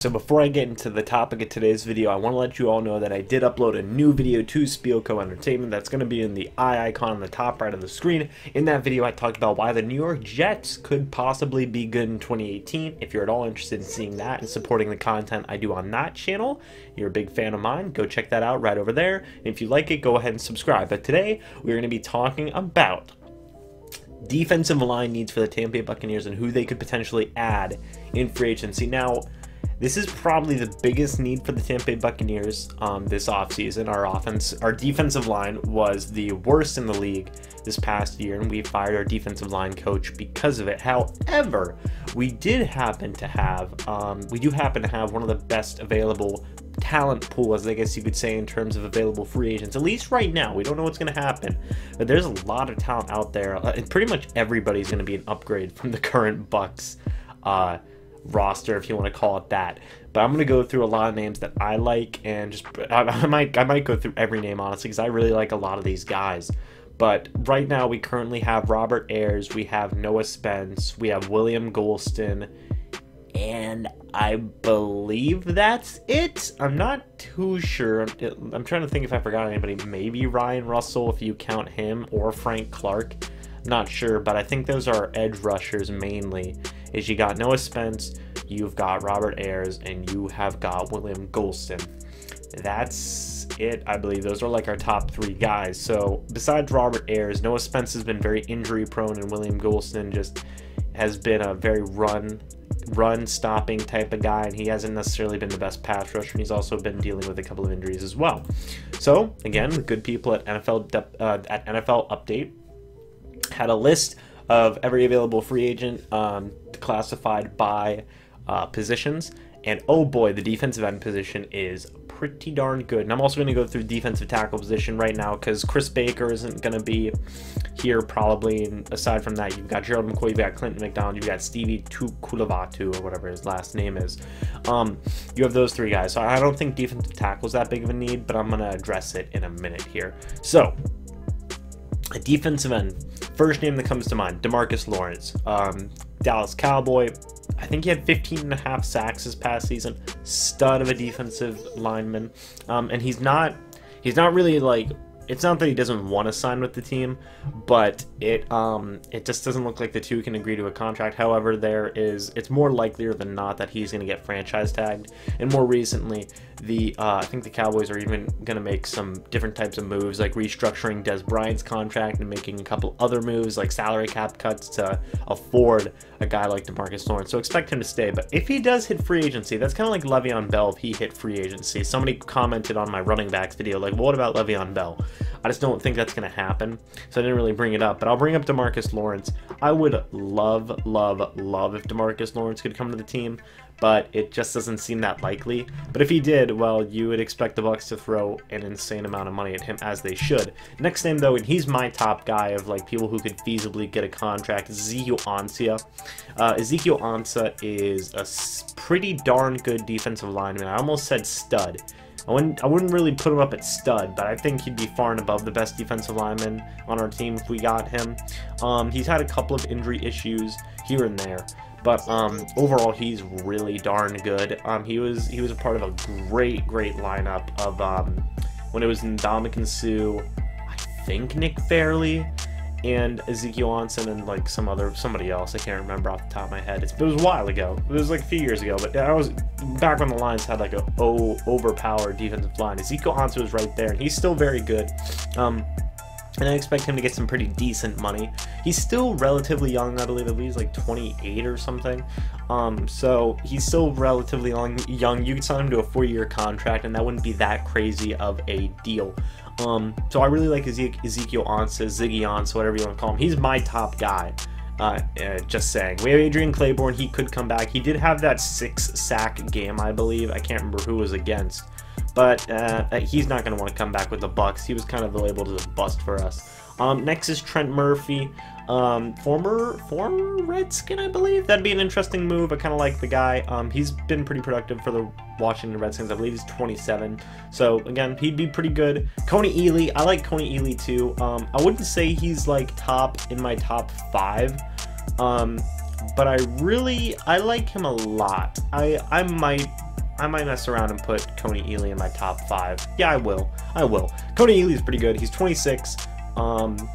So before I get into the topic of today's video, I want to let you all know that I did upload a new video to Spielco Entertainment that's going to be in the eye icon on the top right of the screen. In that video, I talked about why the New York Jets could possibly be good in 2018. If you're at all interested in seeing that and supporting the content I do on that channel, you're a big fan of mine, go check that out right over there. And if you like it, go ahead and subscribe. But today, we're going to be talking about defensive line needs for the Tampa Bay Buccaneers and who they could potentially add in free agency. Now, this is probably the biggest need for the Tampa Bay Buccaneers this offseason. Our defensive line was the worst in the league this past year, and we fired our defensive line coach because of it. However, we do happen to have one of the best available talent pool, as I guess you could say, in terms of available free agents. At least right now, we don't know what's going to happen, but there's a lot of talent out there, and pretty much everybody's going to be an upgrade from the current Bucs roster, if you want to call it that. But I'm going to go through a lot of names that I like, and just I might go through every name, honestly, because I really like a lot of these guys. But right now we currently have Robert Ayers, we have Noah Spence, we have William Golston, and I believe that's it. I'm not too sure. I'm trying to think if I forgot anybody. Maybe Ryan Russell if you count him, or Frank Clark. Not sure, but I think those are edge rushers mainly. Is you got Noah Spence, you've got Robert Ayers, and you have got William Golston. That's it, I believe. Those are like our top three guys. So besides Robert Ayers, Noah Spence has been very injury prone, and William Golston just has been a very run stopping type of guy, and he hasn't necessarily been the best pass rusher, and he's also been dealing with a couple of injuries as well. So again, the good people at NFL Update had a list of every available free agent classified by positions, and oh boy, the defensive end position is pretty darn good. And I'm also going to go through defensive tackle position right now because Chris Baker isn't going to be here probably, and aside from that, you've got Gerald McCoy, you've got Clinton McDonald, you've got Stevie Tukulavatu, or whatever his last name is. You have those three guys, so I don't think defensive tackle is that big of a need, but I'm going to address it in a minute here. So a defensive end, first name that comes to mind, DeMarcus Lawrence, Dallas Cowboy. I think he had 15.5 sacks this past season. Stud of a defensive lineman, and he's not really like. It's not that he doesn't want to sign with the team, but it just doesn't look like the two can agree to a contract. However, it's more likelier than not that he's going to get franchise tagged. And more recently, I think the Cowboys are even going to make some different types of moves, like restructuring Des Bryant's contract and making a couple other moves, like salary cap cuts, to afford a guy like DeMarcus Lawrence. So expect him to stay. But if he does hit free agency, that's kind of like Le'Veon Bell if he hit free agency. Somebody commented on my running backs video, like, well, what about Le'Veon Bell? I just don't think that's going to happen, so I didn't really bring it up. But I'll bring up DeMarcus Lawrence. I would love if DeMarcus Lawrence could come to the team, but it just doesn't seem that likely. But if he did, well, you would expect the Bucs to throw an insane amount of money at him, as they should. Next name, though, and he's my top guy of like people who could feasibly get a contract, Ezekiel Ansah. Ezekiel Ansah is a pretty darn good defensive lineman. I almost said stud. I wouldn't really put him up at stud, but I think he'd be far and above the best defensive lineman on our team if we got him. He's had a couple of injury issues here and there, but overall he's really darn good. He was a part of a great lineup of when it was Ndamukong Suh, I think Nick Fairley, and Ezekiel Ansah, and like somebody else. I can't remember off the top of my head. It was a while ago. It was like a few years ago, but I was back when the Lions had like a overpowered defensive line. Ezekiel Ansah was right there, and he's still very good. And I expect him to get some pretty decent money. He's still relatively young, I believe he's like 28 or something. So he's still relatively young. You could sign him to a 4-year contract, and that wouldn't be that crazy of a deal. So I really like Ezekiel Ansah, Ziggy Ansah, whatever you want to call him. He's my top guy. Just saying. We have Adrian Claiborne. He could come back. He did have that 6-sack game, I believe. I can't remember who was against, but he's not going to want to come back with the Bucs. He was kind of labeled as a bust for us. Next is Trent Murphy, former Redskin, I believe. That'd be an interesting move. I kind of like the guy. He's been pretty productive for the Washington Redskins. I believe he's 27. So again, he'd be pretty good. Coney Ealy, I like Coney Ealy too. I wouldn't say he's like in my top 5. But I like him a lot. I might I might mess around and put Coney Ealy in my top 5. Yeah, I will. Coney Ealy is pretty good. He's 26.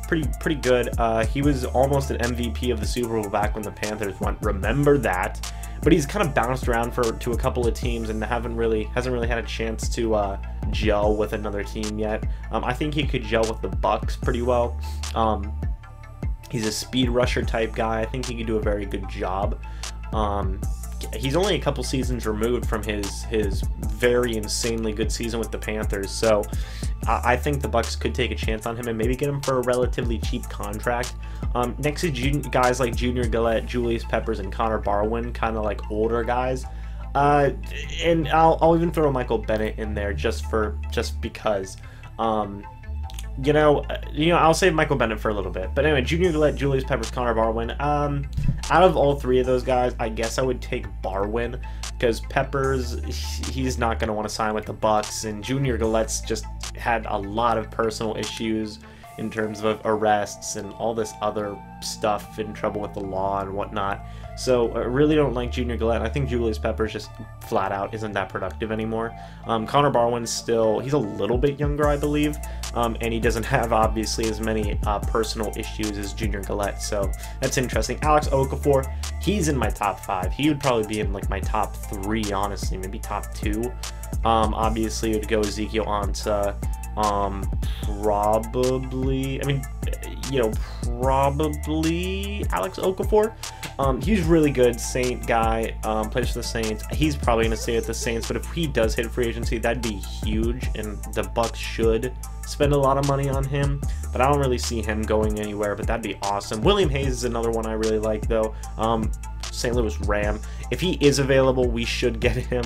Pretty good. He was almost an MVP of the Super Bowl back when the Panthers won. Remember that? But he's kind of bounced around to a couple of teams and hasn't really had a chance to gel with another team yet. I think he could gel with the Bucs pretty well. He's a speed rusher type guy. I think he could do a very good job. He's only a couple seasons removed from his very insanely good season with the Panthers, so I think the Bucs could take a chance on him and maybe get him for a relatively cheap contract. Next to guys like Junior Galette, Julius Peppers, and Connor Barwin, kind of like older guys. And I'll even throw Michael Bennett in there just because. You know, I'll save Michael Bennett for a little bit. But anyway, Junior Galette, Julius Peppers, Connor Barwin. Out of all three of those guys, I guess I would take Barwin, because Peppers, he's not going to want to sign with the Bucs, and Junior Galette's just had a lot of personal issues in terms of arrests and all this other stuff, in trouble with the law and whatnot. So I really don't like Junior Galette. I think Julius Peppers just flat out isn't that productive anymore. Connor Barwin's still, he's a little bit younger, I believe, and he doesn't have obviously as many personal issues as Junior Galette, so that's interesting. Alex Okafor, he's in my top 5. He would probably be in like my top 3, honestly, maybe top 2. Obviously it would go Ezekiel Ansah, probably, I mean, probably Alex Okafor. He's really good, Saint guy, plays for the Saints. He's probably going to stay at the Saints, but if he does hit free agency, that'd be huge, and the Bucs should spend a lot of money on him, but I don't really see him going anywhere, but that'd be awesome. William Hayes is another one I really like, though. St. Louis Ram. If he is available, we should get him.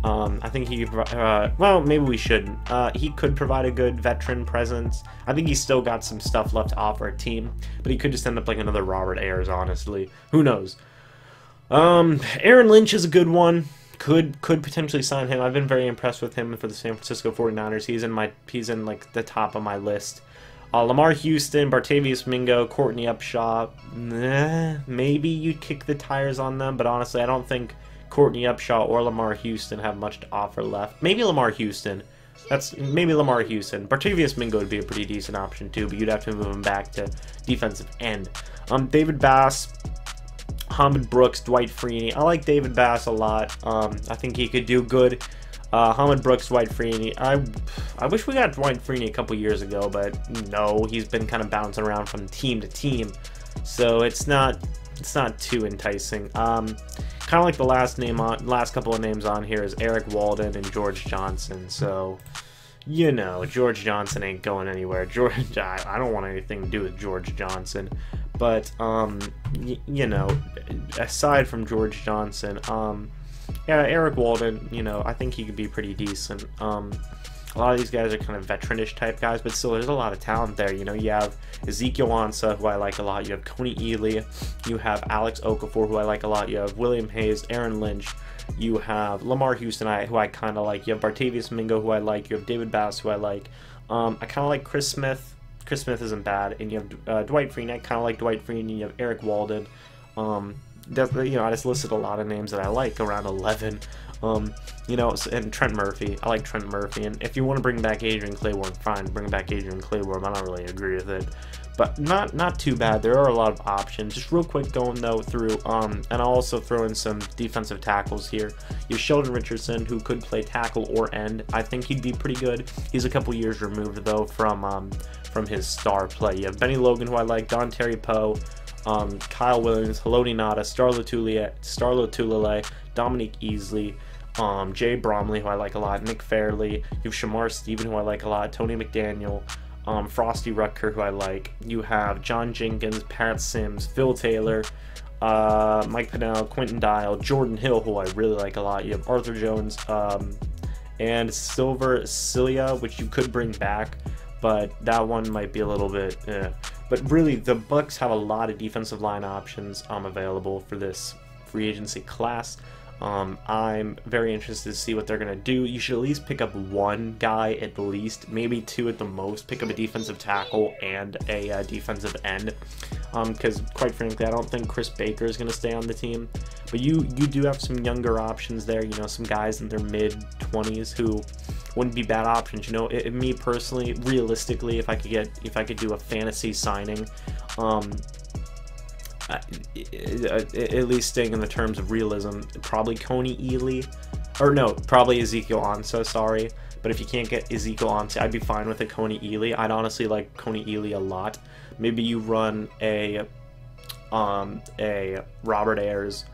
I think he, well, maybe we shouldn't. He could provide a good veteran presence. I think he's still got some stuff left to offer a team, but he could just end up like another Robert Ayers, honestly. Who knows? Aaron Lynch is a good one. Could potentially sign him. I've been very impressed with him for the San Francisco 49ers. He's in like the top of my list. Lamar Houston, Bartavius Mingo, Courtney Upshaw. Maybe you'd kick the tires on them, but honestly, I don't think Courtney Upshaw or Lamar Houston have much to offer left. Maybe Lamar Houston. Maybe Lamar Houston. Bartavius Mingo would be a pretty decent option too, but you'd have to move him back to defensive end. David Bass, Hamid Brooks, Dwight Freeney. I like David Bass a lot. I think he could do good. Hamid Brooks, Dwight Freeney. I wish we got Dwight Freeney a couple years ago, but no, he's been kind of bouncing around from team to team, so it's not too enticing. Kind of like the last couple of names on here is Eric Walden and George Johnson. So, George Johnson ain't going anywhere. I don't want anything to do with George Johnson, but aside from George Johnson, yeah, Eric Walden, I think he could be pretty decent. A lot of these guys are kind of veteranish type guys, but still, there's a lot of talent there. You have Ezekiel Ansah, who I like a lot. You have Coney Ealy. You have Alex Okafor, who I like a lot. You have William Hayes, Aaron Lynch. You have Lamar Houston, who I kind of like. You have Bartavius Mingo, who I like. You have David Bass, who I like. I kind of like Chris Smith. Chris Smith isn't bad. And you have Dwight Freeney. I kind of like Dwight Freeney. You have Eric Walden. I just listed a lot of names that I like, around 11. And Trent Murphy. I like Trent Murphy. And if you want to bring back Adrian Claiborne, fine, bring back Adrian Claiborne. I don't really agree with it, but not too bad. There are a lot of options. Just real quick going though through, and I'll also throw in some defensive tackles here. You have Sheldon Richardson, who could play tackle or end. I think he'd be pretty good. He's a couple years removed though from his star play. You have Benny Logan, who I like, Don Terry Poe, Kyle Williams, Haloti Ngata, Starlo Tulele, Dominique Easley, Jay Bromley, who I like a lot, Nick Fairley. You have Shamar Stephen, who I like a lot, Tony McDaniel, Frosty Rutker, who I like. You have John Jenkins, Pat Sims, Phil Taylor, Mike Pennell, Quentin Dial, Jordan Hill, who I really like a lot. You have Arthur Jones, and Silver Cilia, which you could bring back, but that one might be a little bit But really, the Bucs have a lot of defensive line options available for this free agency class. I'm very interested to see what they're going to do. You should at least pick up one guy at least, maybe two at the most. Pick up a defensive tackle and a defensive end, because quite frankly, I don't think Chris Baker is going to stay on the team. But you do have some younger options there, you know, some guys in their mid-20s who wouldn't be bad options. You know, me personally, realistically, if I could do a fantasy signing, at least staying in the terms of realism, probably Coney Ely, or no, probably Ezekiel Ansah, sorry. But if you can't get Ezekiel Ansah, I'd be fine with a Coney Ely. I'd honestly like Coney Ely a lot. Maybe you run a Robert Ayers,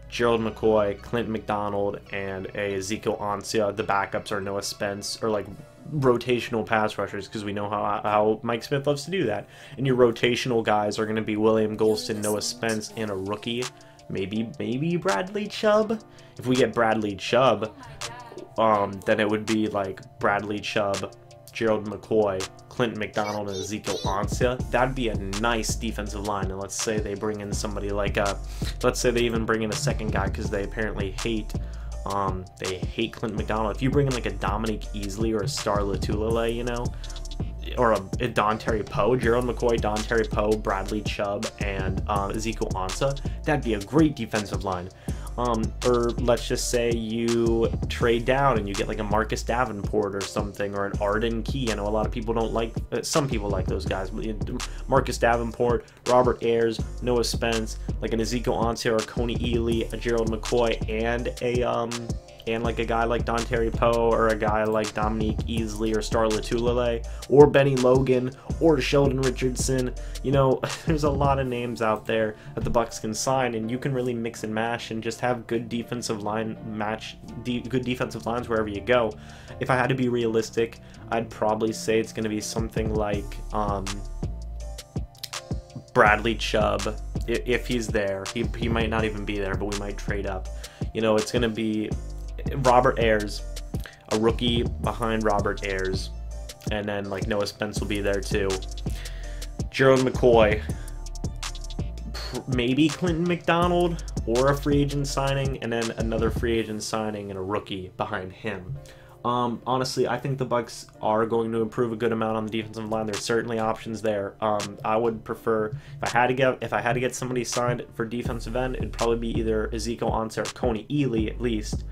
Gerald McCoy, Clint McDonald, and a Ezekiel Ansah. The backups are Noah Spence, or like rotational pass rushers, because we know how Mike Smith loves to do that. And your rotational guys are going to be William Golston, Noah Spence, and a rookie, maybe Bradley Chubb. If we get Bradley Chubb, then it would be like Bradley Chubb, Gerald McCoy, Clinton McDonald, and Ezekiel Ansah. That'd be a nice defensive line. And let's say they bring in somebody like let's say they even bring in a second guy, because they apparently hate Clinton McDonald. If you bring in like a Dominique Easley or a Star Latulele, you know, or a Don Terry Poe, Gerald McCoy, Don Terry Poe, Bradley Chubb, and Ezekiel Ansah, that'd be a great defensive line. Or let's just say you trade down and you get like a Marcus Davenport or something, or an Arden Key. I know a lot of people don't like, some people like those guys, but Marcus Davenport, Robert Ayers, Noah Spence, like an Ezekiel Ansah or a Coney Ely, a Gerald McCoy, and like a guy like Don Terry Poe, or a guy like Dominique Easley or Star Latulele, or Benny Logan, or Sheldon Richardson. You know, there's a lot of names out there that the Bucs can sign, and you can really mix and mash and just have good defensive line good defensive lines wherever you go. If I had to be realistic, I'd probably say it's going to be something like Bradley Chubb, if he's there. He might not even be there, but we might trade up. You know, it's going to be Robert Ayers, a rookie behind Robert Ayers, and then like Noah Spence will be there too. Gerald McCoy, maybe Clinton McDonald, or a free agent signing, and then another free agent signing and a rookie behind him. Honestly, I think the Bucs are going to improve a good amount on the defensive line. There's certainly options there. I would prefer, if I had to get somebody signed for defensive end, it'd probably be either Ezekiel Ansah or Coney Ely at least.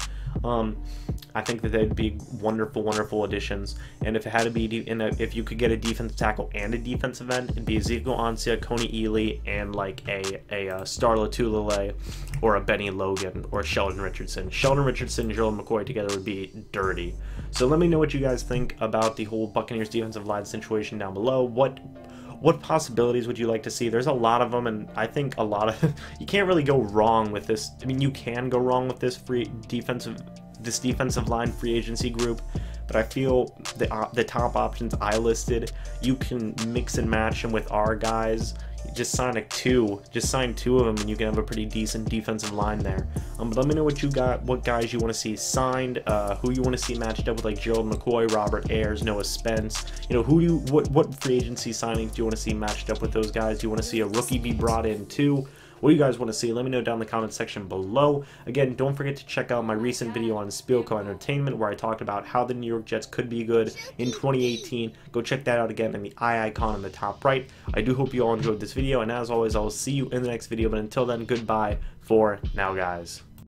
I think that they'd be wonderful additions. And if it had to be, if you could get a defensive tackle and a defensive end, it'd be Ezekiel Ansah, Coney Ely, and like a Star Latulele, or a Benny Logan, or Sheldon Richardson. Sheldon Richardson and Gerald McCoy together would be dirty. So let me know what you guys think about the whole Buccaneers defensive line situation down below. What possibilities would you like to see? There's a lot of them, and I think a lot of you can't really go wrong with this. I mean, you can go wrong with this defensive line free agency group, but I feel the top options I listed, you can mix and match them with our guys. Just sign two of them, and you can have a pretty decent defensive line there. But let me know what you got, what guys you want to see signed, who you want to see matched up with, like Gerald McCoy, Robert Ayers, Noah Spence. You know, what free agency signings do you want to see matched up with those guys? Do you want to see a rookie be brought in too? What do you guys want to see? Let me know down in the comment section below. Again, don't forget to check out my recent video on Spielco Entertainment, where I talked about how the New York Jets could be good in 2018. Go check that out again in the eye icon on the top right. I do hope you all enjoyed this video, and as always, I will see you in the next video. But until then, goodbye for now, guys.